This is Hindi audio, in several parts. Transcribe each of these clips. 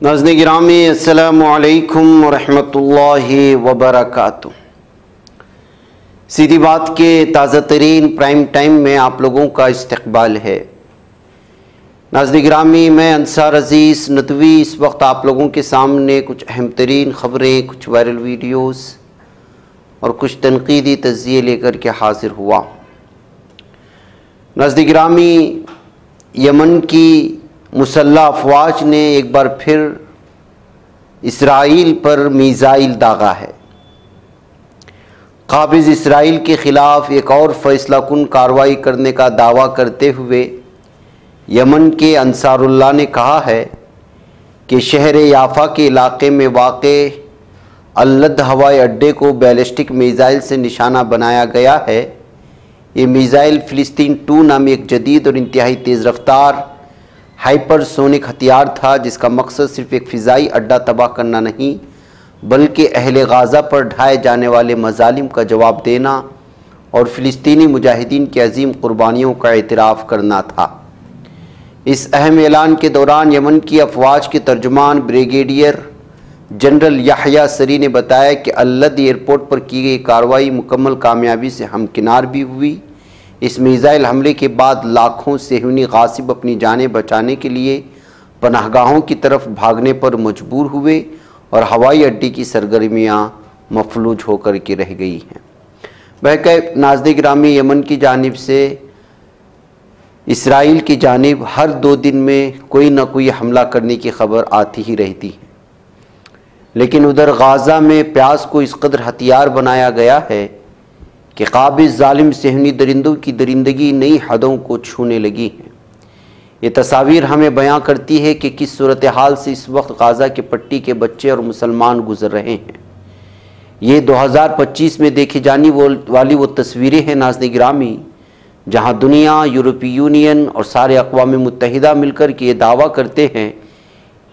नाज़रीन गिरामी अस्सलामु अलैकुम वरहमतुल्लाहि वबरकातुह। सीधी बात के ताज़ा तरीन प्राइम टाइम में आप लोगों का इस्तकबाल है। नाज़रीन गिरामी, मैं अंसार अज़ीज़ नदवी इस वक्त आप लोगों के सामने कुछ अहम तरीन ख़बरें, कुछ वायरल वीडियोस और कुछ तनकीदी तज़्ज़िये लेकर के हाज़िर हुआ। नाज़रीन गिरामी, यमन की मुसल्लह अफवाज ने एक बार फिर इसराइल पर मीज़ाइल दागा है। काबिज़ इसराइल के ख़िलाफ़ एक और फ़ैसला कुन कार्रवाई करने का दावा करते हुए यमन के अंसारुल्लाह ने कहा है कि शहर याफ़ा के इलाक़े में वाक़े अल-लद हवाई अड्डे को बैलिस्टिक मीज़ाइल से निशाना बनाया गया है। ये मीज़ाइल फ़िलिस्तीन 2 नामी एक जदीद और इंतहाई तेज़ रफ्तार हाइपरसोनिक हथियार था, जिसका मकसद सिर्फ एक फ़िज़ाई अड्डा तबाह करना नहीं बल्कि अहले गाज़ा पर ढाए जाने वाले मज़ालिम का जवाब देना और फ़िलिस्तीनी मुजाहिदीन की अजीम क़ुरबानियों का एतराफ़ करना था। इस अहम ऐलान के दौरान यमन की अफवाज के तर्जुमान ब्रिगेडियर जनरल याह्या सरी ने बताया कि अल-लद एयरपोर्ट पर की गई कार्रवाई मुकम्मल कामयाबी से हमकिनार भी हुई। इस मीज़ाइल हमले के बाद लाखों सेहूनी गासिब अपनी जानें बचाने के लिए पनाहगाहों की तरफ भागने पर मजबूर हुए और हवाई अड्डे की सरगर्मियाँ मफलूज होकर के रह गई हैं। बहरकैफ नाज़रीन गिरामी, यमन की जानिब से इसराइल की जानिब हर 2 दिन में कोई ना कोई हमला करने की खबर आती ही रहती है, लेकिन उधर गाज़ा में प्यास को इस कदर हथियार बनाया गया है कि काबिज़ ज़ालिम सेहनी दरिंदों की दरिंदगी नई हदों को छूने लगी है। ये तस्वीर हमें बयां करती है कि किस सूरत हाल से इस वक्त गाज़ा के पट्टी के बच्चे और मुसलमान गुजर रहे हैं। ये 2025 में देखी जाने वाली वो तस्वीरें हैं नाज़रीन गिरामी, जहां दुनिया, यूरोपीय यूनियन और सारे अक़वाम मुत्तहिदा मिलकर के ये दावा करते हैं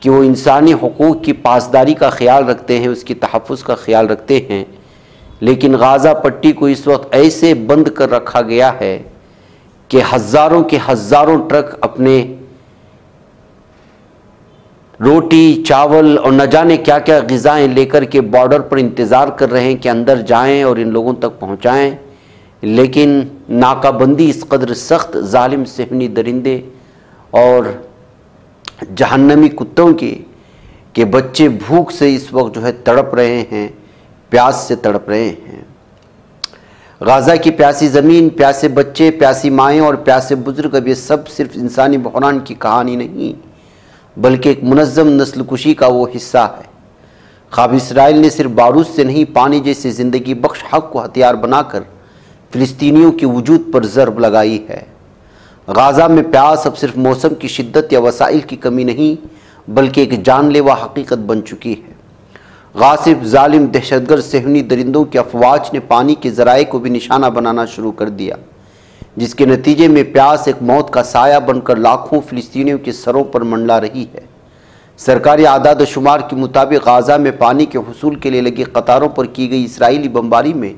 कि वो इंसानी हुकूक़ की पासदारी का ख्याल रखते हैं, उसकी तहफ़्फ़ुज़ का ख्याल रखते हैं। लेकिन गाज़ा पट्टी को इस वक्त ऐसे बंद कर रखा गया है कि हज़ारों के हज़ारों ट्रक अपने रोटी, चावल और न जाने क्या क्या ग़िज़ाएँ लेकर के बॉर्डर पर इंतज़ार कर रहे हैं कि अंदर जाएं और इन लोगों तक पहुंचाएं। लेकिन नाकाबंदी इस कदर सख्त, ज़ालिम सेहनी दरिंदे और जहन्नमी कुत्तों के बच्चे भूख से इस वक्त जो है तड़प रहे हैं, प्यास से तड़प रहे हैं। गाज़ा की प्यासी ज़मीन, प्यासे बच्चे, प्यासी माएँ और प्यासे बुज़ुर्ग, अब ये सब सिर्फ इंसानी बहरान की कहानी नहीं बल्कि एक मुनज़्ज़म नस्ल कुशी का वो हिस्सा है। ख़ाब इसराइल ने सिर्फ बारूद से नहीं, पानी जैसे ज़िंदगी बख्श हक़ को हथियार बनाकर फ़िलिस्तीनियों के वजूद पर ज़रब लगाई है। गाज़ा में प्यास अब सिर्फ मौसम की शिद्दत या वसाइल की कमी नहीं बल्कि एक जानलेवा हकीकत बन चुकी है। गासिब, ज़ालिम, दहशतगर्द सेहनी दरिंदों की अफवाज ने पानी के ज़राए को भी निशाना बनाना शुरू कर दिया, जिसके नतीजे में प्यास एक मौत का साया बनकर लाखों फ़िलिस्तीनियों के सरों पर मंडला रही है। सरकारी आदाद शुमार के मुताबिक गाज़ा में पानी के हुसूल के लिए लगी कतारों पर की गई इसराइली बमबारी में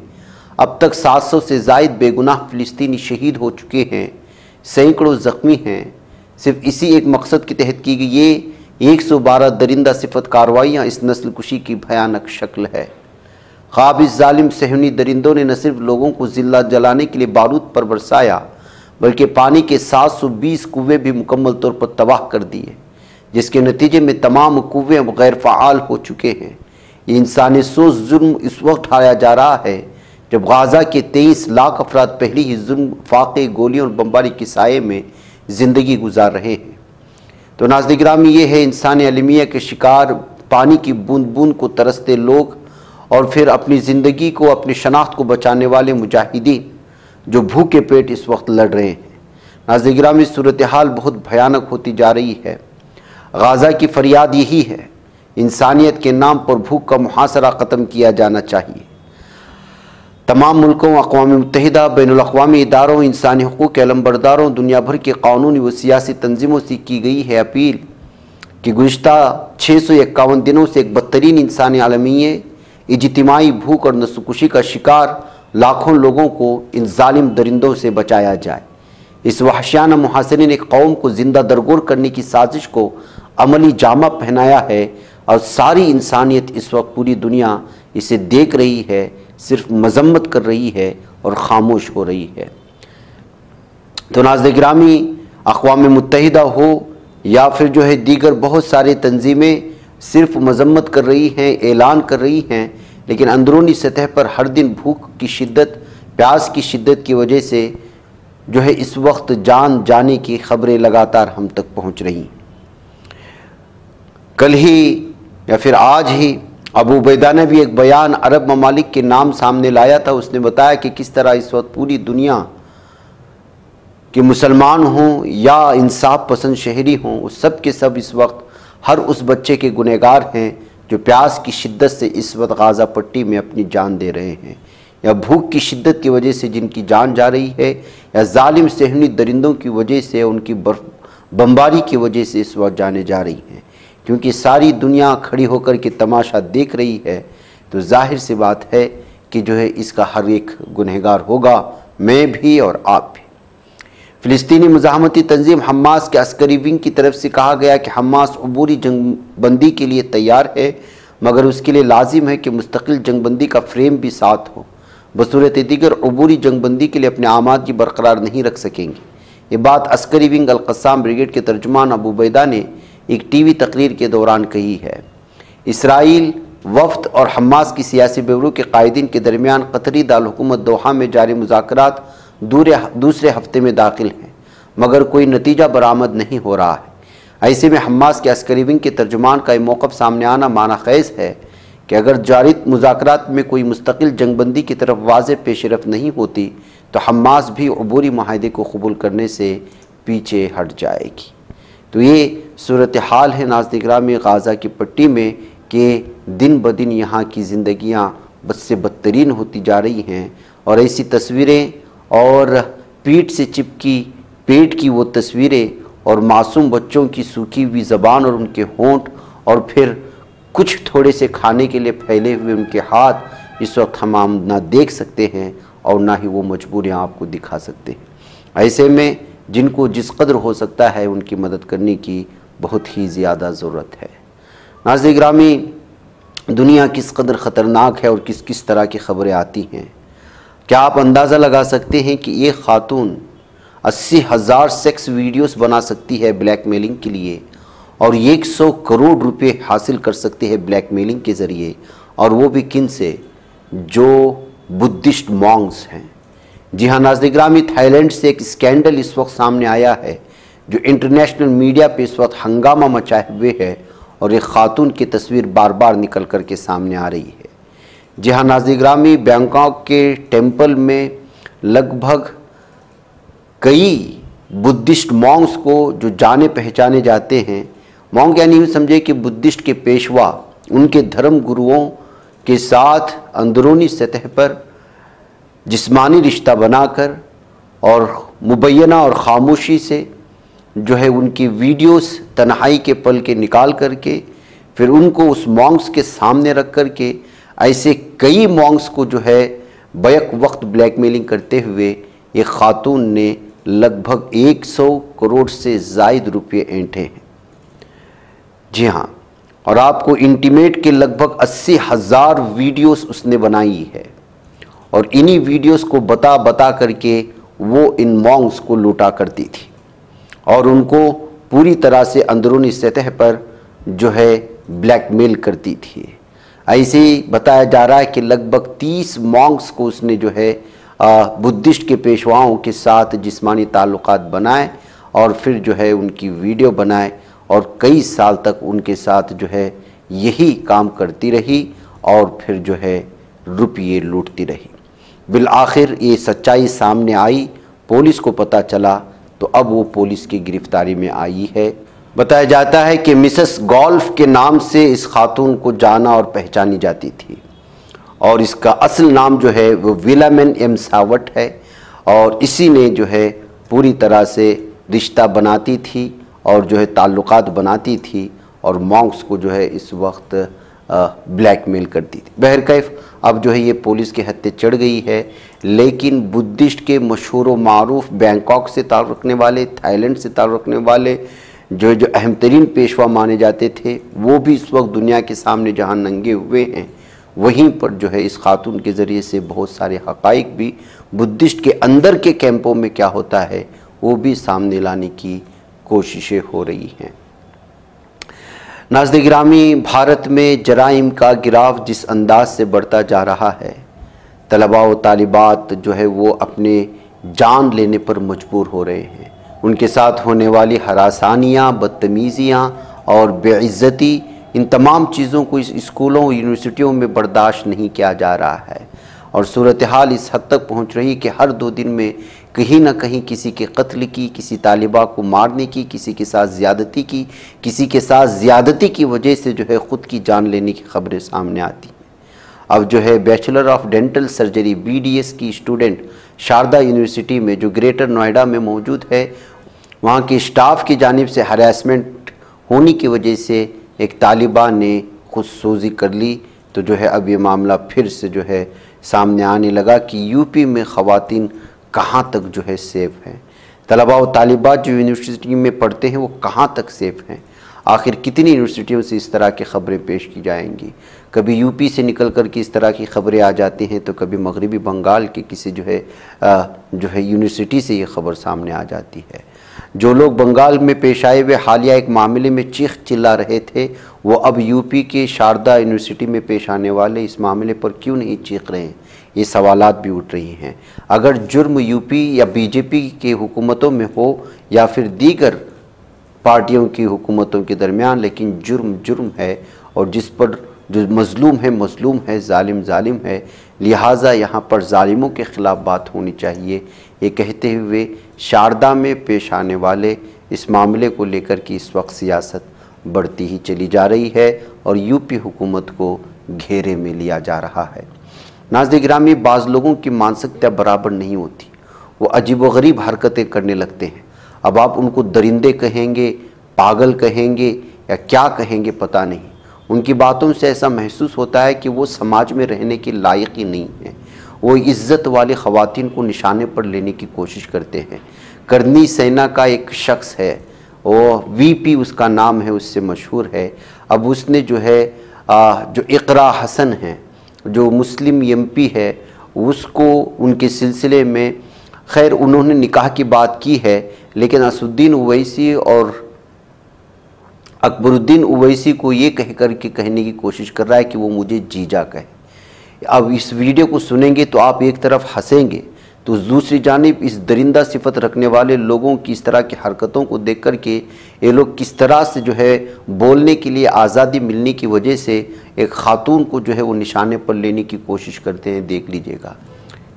अब तक 700 से ज़ायद बेगुनाह फ़िलिस्तीनी शहीद हो चुके हैं, सैकड़ों ज़ख्मी हैं। सिर्फ इसी एक मकसद के तहत की गई ये 112 दरिंदा सिफत कार्रवाइयाँ इस नस्ल कुशी की भयानक शक्ल है। काबिज़ ज़ालिम सेहनी दरिंदों ने न सिर्फ लोगों को जिल्ला जलाने के लिए बारूद पर बरसाया बल्कि पानी के 720 कुएँ भी मुकम्मल तौर पर तबाह कर दिए, जिसके नतीजे में तमाम कुएँ अब गैर फ़ाल हो चुके हैं। ये इंसानी सोच जुल्म इस वक्त ढाया जा रहा है जब गाज़ा के 23 लाख अफराद पहले ही जुल्म, फाक़े, गोलियों और बमबारी के साये में ज़िंदगी गुजार रहे हैं। तो नाज़रीन गिरामी, ये है इंसानी अलमिया के शिकार, पानी की बूंद बूंद को तरसते लोग और फिर अपनी ज़िंदगी को, अपनी शनाख्त को बचाने वाले मुजाहिदीन जो भूखे पेट इस वक्त लड़ रहे हैं। नाज़रीन गिरामी, सूरत हाल बहुत भयानक होती जा रही है। गाज़ा की फरियाद यही है, इंसानियत के नाम पर भूख का मुहासरा ख़त्म किया जाना चाहिए। तमाम मुल्कों, अक़वाम मुत्तहिदा, बैनुल-अक़वामी इदारों, इंसानी हुकूक़ के अलमबरदारों, दुनिया भर के कानूनी व सियासी तंजीमों से की गई है अपील कि गुज़िश्ता 651 दिनों से एक बदतरीन इंसानी आलमीय, इज्तिमाई भूख और नस्लकुशी का शिकार लाखों लोगों को इन जालिम दरिंदों से बचाया जाए। इस वहशियाना मुहासिरीन एक कौम को जिंदा दरगोर करने की साजिश को अमली जामा पहनाया है और सारी इंसानियत इस वक्त पूरी दुनिया इसे देख रही है, सिर्फ मजम्मत कर रही है और ख़ामोश हो रही है। तो नाज़रीन गिरामी, अक़वाम मुत्तहिदा हो या फिर जो है दीगर बहुत सारी तंजीमें सिर्फ मजम्मत कर रही हैं, ऐलान कर रही हैं, लेकिन अंदरूनी सतह पर हर दिन भूख की शिद्दत, प्यास की शिद्दत की वजह से जो है इस वक्त जान जाने की खबरें लगातार हम तक पहुंच रही। कल ही या फिर आज ही अबू उबैदा ने भी एक बयान अरब ममालिक के नाम सामने लाया था। उसने बताया कि किस तरह इस वक्त पूरी दुनिया के मुसलमान हों या इंसाफ पसंद शहरी हों, उस सब के सब इस वक्त हर उस बच्चे के गुनहगार हैं जो प्यास की शिद्दत से इस वक्त गाज़ा पट्टी में अपनी जान दे रहे हैं, या भूख की शिद्दत की वजह से जिनकी जान जा रही है, या जालिम सहनी दरिंदों की वजह से, उनकी बमबारी की वजह से इस वक्त जाने जा रही हैं। क्योंकि सारी दुनिया खड़ी होकर के तमाशा देख रही है, तो जाहिर सी बात है कि जो है इसका हर एक गुनहगार होगा, मैं भी और आप भी। फ़िलिस्तीनी मुज़ाहमती तंजीम हमास के अस्करी विंग की तरफ से कहा गया कि हमास अबूरी जंगबंदी के लिए तैयार है, मगर उसके लिए लाजिम है कि मुस्तकिल जंगबंदी का फ्रेम भी साथ हो। बसूरत दीगर अबूरी जंगबंदी के लिए अपने आमादगी बरकरार नहीं रख सकेंगे। ये बात अस्करी विंग अल-क़स्साम ब्रिगेड के तर्जुमान अबू उबैदा ने एक टीवी तकरीर के दौरान कही है। इसराइल वफ्द और हमास की सियासी ब्यूरो के कायदीन के दरमियान कतरी दारकूमत दोहा में जारी मुज़ाकरात दूसरे हफ्ते में दाखिल हैं, मगर कोई नतीजा बरामद नहीं हो रहा है। ऐसे में हमास के अस्करी विंग के तर्जुमान का ये मौक़िफ़ सामने आना माना ख़ैज़ है कि अगर जारी मुज़ाकरात में कोई मुस्तकिल जंगबंदी की तरफ वाज़ेह पेशरफ़ नहीं होती तो हमास भी अबूरी माहदे को कबूल करने से पीछे हट जाएगी। तो ये सूरत हाल है नाज़रीन गिरामी गाज़ा की पट्टी में कि दिन ब दिन यहाँ की ज़िंदगियाँ बद से बदतरीन होती जा रही हैं, और ऐसी तस्वीरें और पीठ से चिपकी पेट की वो तस्वीरें और मासूम बच्चों की सूखी हुई ज़बान और उनके होंठ और फिर कुछ थोड़े से खाने के लिए फैले हुए उनके हाथ इस वक्त हम ना देख सकते हैं और ना ही वो मजबूरियाँ आपको दिखा सकते हैं। ऐसे में जिनको जिस कदर हो सकता है उनकी मदद करने की बहुत ही ज़्यादा ज़रूरत है। नाज़रीन गिरामी, दुनिया किस कदर ख़तरनाक है और किस किस तरह की ख़बरें आती हैं। क्या आप अंदाज़ा लगा सकते हैं कि एक ख़ातून 80,000 सेक्स वीडियोस बना सकती है ब्लैकमेलिंग के लिए, और 100 करोड़ रुपए हासिल कर सकती है ब्लैकमेलिंग के ज़रिए, और वो भी किन से? जो बुद्धिस्ट मॉन्ग्स हैं। जी हाँ नाज़रीन गिरामी, थाईलैंड से एक स्कैंडल इस वक्त सामने आया है जो इंटरनेशनल मीडिया पे इस वक्त हंगामा मचाए हुए है, और एक ख़ातून की तस्वीर बार बार निकल कर के सामने आ रही है। जी हाँ नाज़रीन गिरामी, बैंकॉक के टेम्पल में लगभग कई बुद्धिस्ट मॉन्ग्स को जो जाने पहचाने जाते हैं, मॉन्ग यानी यूँ समझे कि बुद्धिस्ट के पेशवा उनके धर्म गुरुओं के साथ अंदरूनी सतह पर जिस्मानी रिश्ता बनाकर और मुबैना और ख़ामोशी से जो है उनकी वीडियोस तन्हाई के पल के निकाल करके फिर उनको उस मॉन्ग्स के सामने रख कर के ऐसे कई मॉन्ग्स को जो है बैक वक्त ब्लैकमेलिंग करते हुए एक ख़ातून ने लगभग 100 करोड़ से ज़ायद रुपये ऐंठे हैं। जी हाँ, और आपको इंटीमेट के लगभग 80,000 वीडियोस उसने बनाई है, और इन्हीं वीडियोस को बता बता करके वो इन मॉन्ग्स को लूटा करती थी और उनको पूरी तरह से अंदरूनी सतह पर जो है ब्लैकमेल करती थी। ऐसे ही बताया जा रहा है कि लगभग 30 मॉन्ग्स को उसने जो है बुद्धिस्ट के पेशवाओं के साथ जिस्मानी ताल्लुकात बनाए और फिर जो है उनकी वीडियो बनाए और कई साल तक उनके साथ जो है यही काम करती रही और फिर जो है रुपये लूटती रही। बिल आखिर ये सच्चाई सामने आई, पुलिस को पता चला, तो अब वो पुलिस की गिरफ्तारी में आई है। बताया जाता है कि मिसेस गोल्फ के नाम से इस खातून को जाना और पहचानी जाती थी और इसका असल नाम जो है वो विलामेन एम सावट है और इसी ने जो है पूरी तरह से रिश्ता बनाती थी और जो है ताल्लुकात बनाती थी और मॉन्क्स को जो है इस वक्त ब्लैकमेल करती थी। बहरकैफ अब जो है ये पुलिस के हत्थे चढ़ गई है, लेकिन बुद्धिस्ट के मशहूर व मारूफ बैंकॉक से ताल्लुक़ रखने वाले, थाईलैंड से ताल्लुक़ रखने वाले जो अहम तरीन पेशवा माने जाते थे वो भी इस वक्त दुनिया के सामने जहाँ नंगे हुए हैं, वहीं पर जो है इस खातून के ज़रिए से बहुत सारे हक़ाइक़ भी बुद्धिस्ट के अंदर के कैंपों में क्या होता है वो भी सामने लाने की कोशिशें हो रही हैं। नाज़रीन गिरामी, भारत में जराइम का गिराफ जिस अंदाज से बढ़ता जा रहा है, तलबा व तालिबात जो है वो अपने जान लेने पर मजबूर हो रहे हैं। उनके साथ होने वाली हरासानियाँ, बदतमीज़ियाँ और बेइज्जती, इन तमाम चीज़ों को इस स्कूलों यूनिवर्सिटियों में बर्दाश्त नहीं किया जा रहा है और सूरत हाल इस हद तक पहुँच रही कि हर 2 दिन में कहीं ना कहीं किसी के कत्ल की, किसी तालिबा को मारने की, किसी के साथ ज़्यादती की, किसी के साथ ज़्यादती की वजह से जो है ख़ुद की जान लेने की खबरें सामने आती हैं। अब जो है bachelor of dental surgery BDS की स्टूडेंट शारदा यूनिवर्सिटी में जो ग्रेटर नोएडा में मौजूद है, वहाँ के स्टाफ की जानिब से हरासमेंट होने की वजह से एक तालिबा ने खुदसोज़ी कर ली। तो जो है अब ये मामला फिर से जो है सामने आने लगा कि यूपी में ख़वातीन कहाँ तक जो है सेफ़ हैं। तलबा व तालिबात जो यूनिवर्सिटी में पढ़ते हैं वो कहाँ तक सेफ़ हैं। आखिर कितनी यूनिवर्सिटियों से इस तरह की ख़बरें पेश की जाएंगी। कभी यूपी से निकल कर के इस तरह की ख़बरें आ जाती हैं तो कभी मगरबी बंगाल के किसी जो है यूनिवर्सिटी से ये ख़बर सामने आ जाती है। जो लोग बंगाल में पेश आए हुए हालिया एक मामले में चीख चिल्ला रहे थे, वो अब यूपी के शारदा यूनिवर्सिटी में पेश आने वाले इस मामले पर क्यों नहीं चीख रहे हैं, ये सवालात भी उठ रही हैं। अगर जुर्म यूपी या बीजेपी के हुकूमतों में हो या फिर दीगर पार्टियों की हुकूमतों के दरमियान, लेकिन जुर्म जुर्म है और जिस पर जो मज़लूम है मज़लूम है, ज़ालिम ज़ालिम है, लिहाजा यहाँ पर ज़ालिमों के ख़िलाफ़ बात होनी चाहिए। ये कहते हुए शारदा में पेश आने वाले इस मामले को लेकर कि इस वक्त सियासत बढ़ती ही चली जा रही है और यूपी हुकूमत को घेरे में लिया जा रहा है। नाज़रीन गिरामी, बाज़ लोगों की मानसिकता बराबर नहीं होती, वो अजीब व गरीब हरकतें करने लगते हैं। अब आप उनको दरिंदे कहेंगे, पागल कहेंगे या क्या कहेंगे पता नहीं। उनकी बातों से ऐसा महसूस होता है कि वो समाज में रहने के लायक ही नहीं है। वो इज़्ज़त वाली ख़वातीन को निशाने पर लेने की कोशिश करते हैं। करनी सेना का एक शख्स है, वो VP उसका नाम है, उससे मशहूर है। अब उसने जो है जो इकरा हसन है, जो मुस्लिम MP है, उसको उनके सिलसिले में खैर उन्होंने निकाह की बात की है, लेकिन असुद्दीन ओवैसी और अकबरुद्दीन ओवैसी को ये कहकर के कहने की कोशिश कर रहा है कि वो मुझे जीजा कहे। अब इस वीडियो को सुनेंगे तो आप एक तरफ हंसेंगे तो दूसरी जानिब इस दरिंदा सिफत रखने वाले लोगों की इस तरह की हरकतों को देख कर के ये लोग किस तरह से जो है बोलने के लिए आज़ादी मिलने की वजह से एक ख़ातून को जो है वो निशाने पर लेने की कोशिश करते हैं। देख लीजिएगा,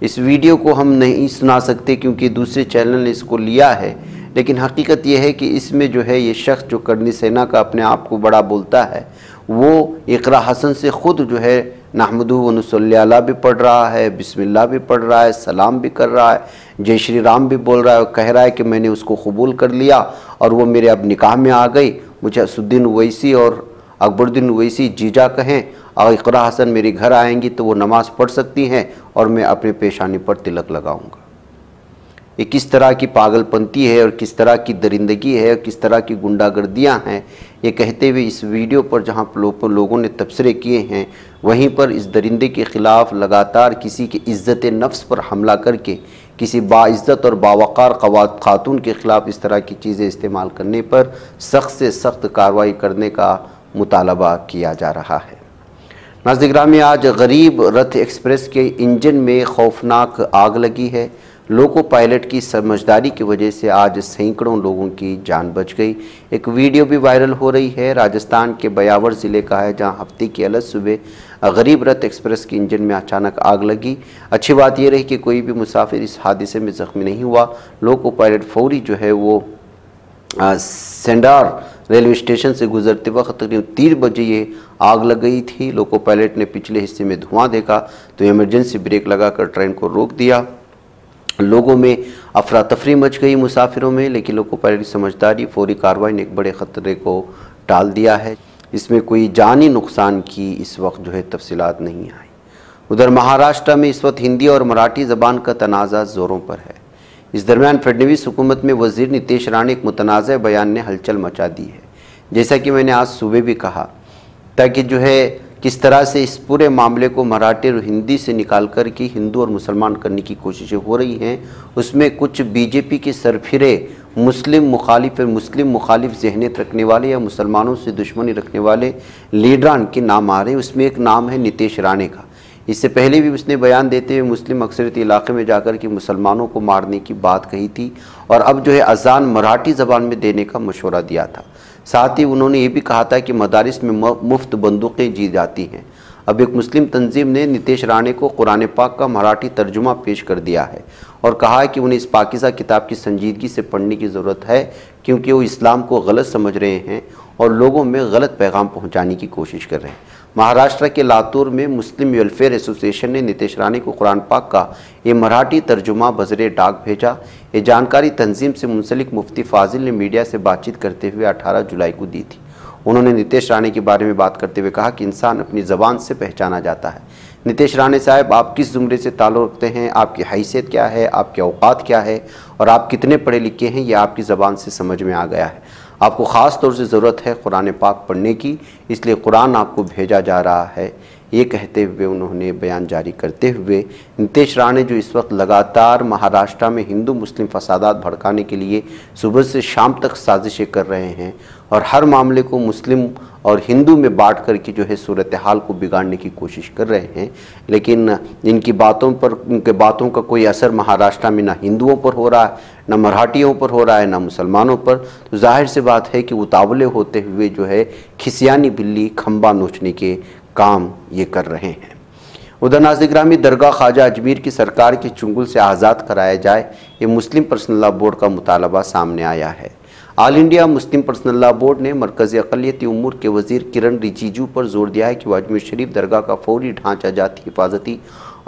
इस वीडियो को हम नहीं सुना सकते क्योंकि दूसरे चैनल ने इसको लिया है, लेकिन हकीकत यह है कि इसमें जो है ये शख्स जो करनी सेना का अपने आप को बड़ा बोलता है, वो इकरा हसन से ख़ुद जो है नहमदु व नुसल्ली अला भी पढ़ रहा है, बिस्मिल्लाह भी पढ़ रहा है, सलाम भी कर रहा है, जय श्री राम भी बोल रहा है और कह रहा है कि मैंने उसको कबूल कर लिया और वो मेरे अब निकाह में आ गई। मुझे असुद्दीन ओवैसी और अकबरुद्दीन ओवैसी जीजा कहें और इकरा हसन मेरे घर आएंगी तो वो नमाज़ पढ़ सकती हैं और मैं अपने पेशानी पर तिलक लगाऊंगा। ये किस तरह की पागलपंती है और किस तरह की दरिंदगी है और किस तरह की गुंडागर्दियाँ हैं, ये कहते हुए इस वीडियो पर जहाँ लोगों ने तबसरे किए हैं, वहीं पर इस दरिंदे के ख़िलाफ़ लगातार किसी की इज़्ज़त नफ्स पर हमला करके किसी बाइज़्ज़त और बावक़ार ख़ातून के ख़िलाफ़ इस तरह की चीज़ें इस्तेमाल करने पर सख्त से सख्त कार्रवाई करने का मुतालबा किया जा रहा है। नाज़रीन गिरामी, आज गरीब रथ एक्सप्रेस के इंजन में खौफनाक आग लगी है। लोको पायलट की समझदारी की वजह से आज सैकड़ों लोगों की जान बच गई। एक वीडियो भी वायरल हो रही है, राजस्थान के बयावर ज़िले का है, जहां हफ्ते की अलग सुबह गरीब रथ एक्सप्रेस के इंजन में अचानक आग लगी। अच्छी बात यह रही कि कोई भी मुसाफिर इस हादसे में ज़ख्मी नहीं हुआ। लोको पायलट फौरी जो है वो सेंडार रेलवे स्टेशन से गुजरते वक्त तकरीबन 3 बजे ये आग लग गई थी। लोको पायलट ने पिछले हिस्से में धुआं देखा तो इमरजेंसी ब्रेक लगाकर ट्रेन को रोक दिया। लोगों में अफरा तफरी मच गई मुसाफिरों में, लेकिन लोको पायलट की समझदारी, फौरी कार्रवाई ने एक बड़े ख़तरे को टाल दिया है। इसमें कोई जानी नुकसान की इस वक्त जो है तफसीलात नहीं आई। उधर महाराष्ट्र में इस वक्त हिंदी और मराठी ज़बान का तनाज़ा ज़ोरों पर है। इस दरमियान फडणवीस हुकूमत में वजीर नीतीश राणे एक मुतनाज़ बयान ने हलचल मचा दी है। जैसा कि मैंने आज सुबह भी कहा, ताकि जो है किस तरह से इस पूरे मामले को मराठी और हिंदी से निकाल कर के हिंदू और मुसलमान करने की कोशिशें हो रही हैं, उसमें कुछ बीजेपी के सरफिरे मुस्लिम मुखालिफ जहनीत रखने वाले या मुसलमानों से दुश्मनी रखने वाले लीडरान के नाम आ रहे हैं। उसमें एक नाम है नीतीश राणे का। इससे पहले भी उसने बयान देते हुए मुस्लिम अक्सरियत इलाके में जाकर के मुसलमानों को मारने की बात कही थी और अब जो है अजान मराठी ज़बान में देने का मशवरा दिया था। साथ ही उन्होंने ये भी कहा था कि मदारिस में मुफ्त बंदूकें दी जाती हैं। अब एक मुस्लिम तंजीम ने नीतीश राणे को कुरान पाक का मराठी तर्जुमा पेश कर दिया है और कहा है कि उन्हें इस पाकीज़ा किताब की संजीदगी से पढ़ने की ज़रूरत है, क्योंकि वो इस्लाम को गलत समझ रहे हैं और लोगों में गलत पैगाम पहुंचाने की कोशिश कर रहे हैं। महाराष्ट्र के लातूर में मुस्लिम वेलफेयर एसोसिएशन ने नीतीश राणे को कुरान पाक का ये मराठी तर्जुमा बज़रे डाक भेजा। ये जानकारी तंजीम से मुंसलिक मुफ्ती फाजिल ने मीडिया से बातचीत करते हुए 18 जुलाई को दी थी। उन्होंने नीतीश राणे के बारे में बात करते हुए कहा कि इंसान अपनी ज़बान से पहचाना जाता है। नीतीश राणे साहब, आप किस ज़ुमरे से ताल्लुक़ रखते हैं, आपकी हैसियत क्या है, आपके औकात क्या है और आप कितने पढ़े लिखे हैं, यह आपकी ज़बान से समझ में आ गया है। आपको ख़ास तौर से ज़रूरत है कुरान पाक पढ़ने की, इसलिए कुरान आपको भेजा जा रहा है। ये कहते हुए उन्होंने बयान जारी करते हुए नीतीश राणे जो इस वक्त लगातार महाराष्ट्र में हिंदू मुस्लिम फसादात भड़काने के लिए सुबह से शाम तक साजिशें कर रहे हैं और हर मामले को मुस्लिम और हिंदू में बांट करके जो है सूरत हाल को बिगाड़ने की कोशिश कर रहे हैं, लेकिन इनकी बातों का कोई असर महाराष्ट्र में ना हिंदुओं पर हो रहा है, ना मराठियों पर हो रहा है, ना मुसलमानों पर। तो जाहिर सी बात है कि उतावले होते हुए जो है खिसियानी बिल्ली खंबा नोचने के काम ये कर रहे हैं। उधर नाज़िग्रामी दरगाह ख्वाजा अजमीर की सरकार के चुंगल से आज़ाद कराया जाए, ये मुस्लिम पर्सनल लॉ बोर्ड का मुतालबा सामने आया है। All India Muslim personal law board ने मरकज़ी अक़लियती उमूर के वज़ीर किरण रिजिजू पर जोर दिया है कि वह अजमेर शरीफ दरगाह का फौरी ढांचा जाती हिफाजती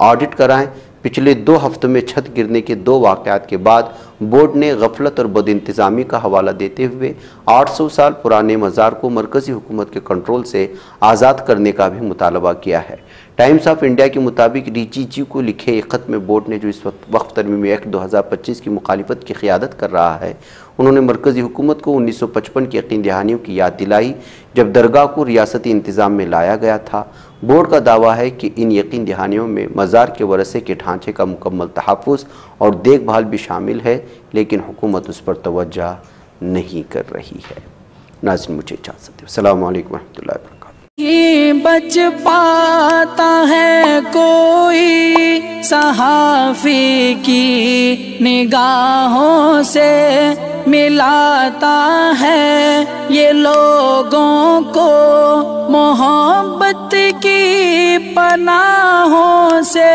ऑडिट कराएं। पिछले 2 हफ्तों में छत गिरने के 2 वाक़यात के बाद बोर्ड ने गफलत और बदइंतज़ामी का हवाला देते हुए 800 साल पुराने मज़ार को मरकज़ी हुकूमत के कंट्रोल से आज़ाद करने का भी मुतालबा किया है। टाइम्स ऑफ इंडिया के मुताबिक रिजिजू को लिखे एक ख़त में बोर्ड ने जो इस वक्त तरमीमी एक्ट 2025 की मुखालिफत की क़ियादत कर रहा है, उन्होंने मरकज़ी हुकूमत को 1955 की यकीन दहानियों की याद दिलाई जब दरगाह को रियासती इंतज़ाम में लाया गया था। बोर्ड का दावा है कि इन यकीन दहानियों में मज़ार के वरसे के ढांचे का मुकम्मल तहफ़्फ़ुज़ और देखभाल भी शामिल है, लेकिन हुकूमत उस पर तवज्जो नहीं कर रही है। नाज़रीन, मुझे इजाज़त दें। अस्सलामु अलैकुम वरहमतुल्लाहि वबरकातुहू। बच पाता है कोई सहाफ़ी की निगाहों से, मिलाता है ये लोगों को मोहब्बत की पनाहों से।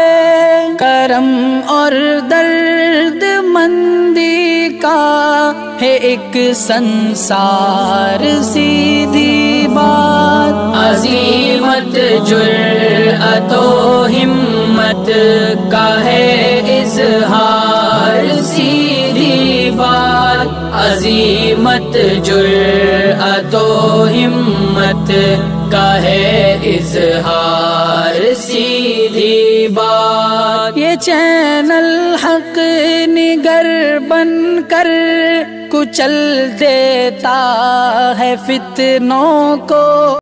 करम और दर्द मंदी का है एक संसार, सीधी बात अज़ीमत जुर्अतो हिम्मत का है इज़हार, सीधी बात अज़ीमत जुर्अतो हिम्मत का है इज़हार, सीधी बात। ये चैनल हक निगर बनकर कुचल देता है फितनों को।